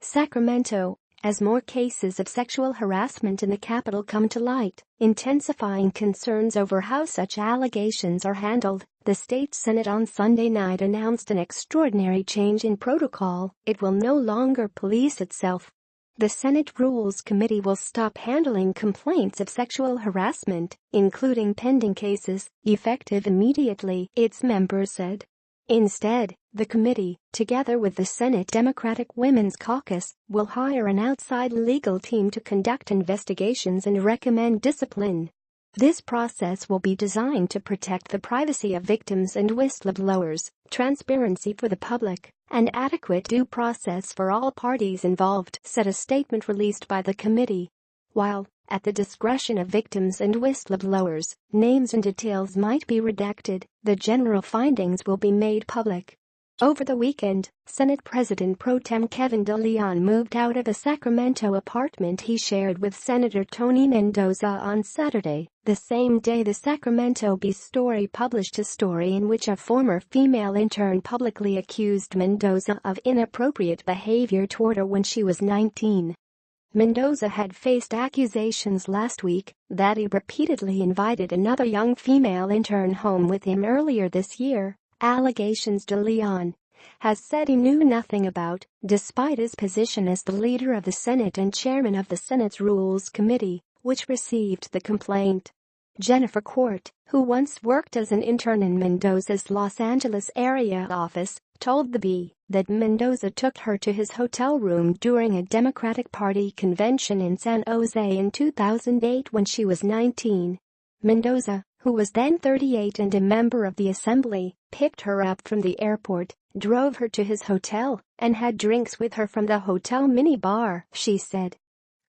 Sacramento, as more cases of sexual harassment in the capital come to light, intensifying concerns over how such allegations are handled, the state Senate on Sunday night announced an extraordinary change in protocol. It will no longer police itself. The Senate Rules Committee will stop handling complaints of sexual harassment, including pending cases, effective immediately, its members said. Instead, the committee, together with the Senate Democratic Women's Caucus, will hire an outside legal team to conduct investigations and recommend discipline. This process will be designed to protect the privacy of victims and whistleblowers, transparency for the public, and adequate due process for all parties involved, said a statement released by the committee. While, at the discretion of victims and whistleblowers, names and details might be redacted, the general findings will be made public. Over the weekend, Senate President Pro Tem Kevin De Leon moved out of a Sacramento apartment he shared with Senator Tony Mendoza on Saturday, the same day the Sacramento Bee story published a story in which a former female intern publicly accused Mendoza of inappropriate behavior toward her when she was 19. Mendoza had faced accusations last week that he repeatedly invited another young female intern home with him earlier this year, allegations De Leon has said he knew nothing about, despite his position as the leader of the Senate and chairman of the Senate's Rules Committee, which received the complaint. Jennifer Court, who once worked as an intern in Mendoza's Los Angeles area office, told the Bee that Mendoza took her to his hotel room during a Democratic Party convention in San Jose in 2008 when she was 19. Mendoza, who was then 38 and a member of the assembly, picked her up from the airport, drove her to his hotel, and had drinks with her from the hotel minibar, she said.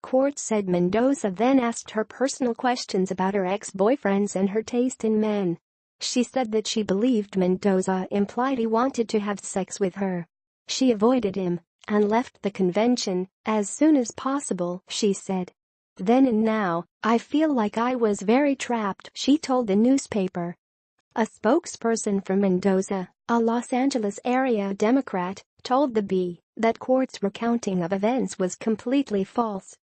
Court said Mendoza then asked her personal questions about her ex-boyfriends and her taste in men. She said that she believed Mendoza implied he wanted to have sex with her. She avoided him and left the convention as soon as possible, she said. Then and now, I feel like I was very trapped, she told the newspaper. A spokesperson for Mendoza, a Los Angeles area Democrat, told the Bee that Court's recounting of events was completely false.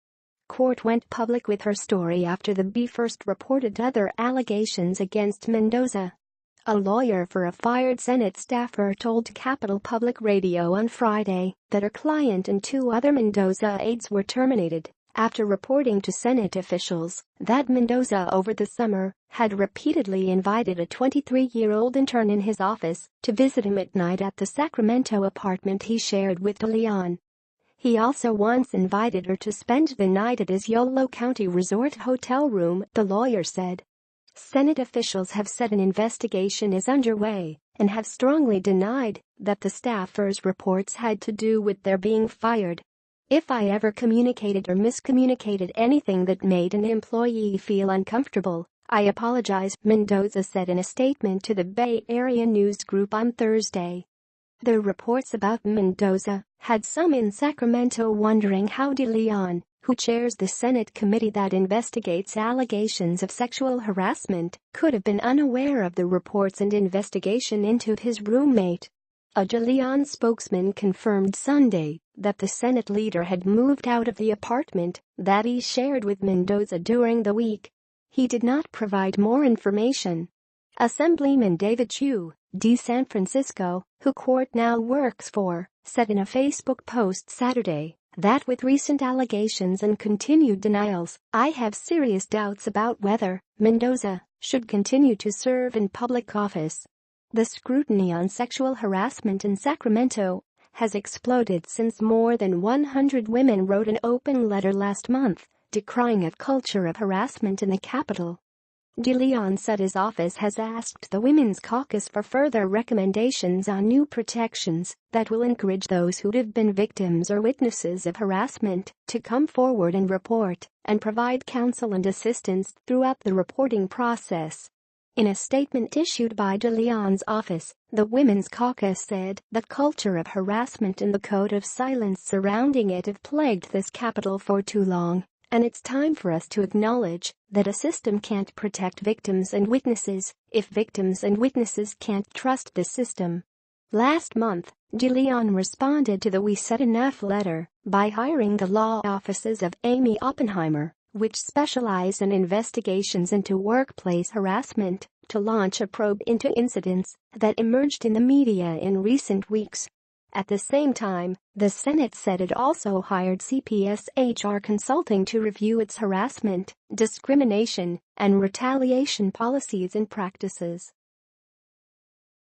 Court went public with her story after the Bee first reported other allegations against Mendoza. A lawyer for a fired Senate staffer told Capitol Public Radio on Friday that her client and two other Mendoza aides were terminated after reporting to Senate officials that Mendoza over the summer had repeatedly invited a 23-year-old intern in his office to visit him at night at the Sacramento apartment he shared with De Leon. He also once invited her to spend the night at his Yolo County resort hotel room, the lawyer said. Senate officials have said an investigation is underway and have strongly denied that the staffer's reports had to do with their being fired. If I ever communicated or miscommunicated anything that made an employee feel uncomfortable, I apologize, Mendoza said in a statement to the Bay Area News Group on Thursday. The reports about Mendoza had some in Sacramento wondering how De Leon, who chairs the Senate committee that investigates allegations of sexual harassment, could have been unaware of the reports and investigation into his roommate. A De Leon spokesman confirmed Sunday that the Senate leader had moved out of the apartment that he shared with Mendoza during the week. He did not provide more information. Assemblyman David Chu, D. San Francisco, who Court now works for, said in a Facebook post Saturday that with recent allegations and continued denials, I have serious doubts about whether Mendoza should continue to serve in public office. The scrutiny on sexual harassment in Sacramento has exploded since more than 100 women wrote an open letter last month decrying a culture of harassment in the capital. De Leon said his office has asked the Women's Caucus for further recommendations on new protections that will encourage those who have been victims or witnesses of harassment to come forward and report and provide counsel and assistance throughout the reporting process. In a statement issued by De Leon's office, the Women's Caucus said the culture of harassment and the code of silence surrounding it have plagued this capital for too long, and it's time for us to acknowledge that a system can't protect victims and witnesses if victims and witnesses can't trust the system. Last month, De Leon responded to the "We Said Enough" letter by hiring the law offices of Amy Oppenheimer, which specialize in investigations into workplace harassment, to launch a probe into incidents that emerged in the media in recent weeks. At the same time, the Senate said it also hired CPS HR Consulting to review its harassment, discrimination, and retaliation policies and practices.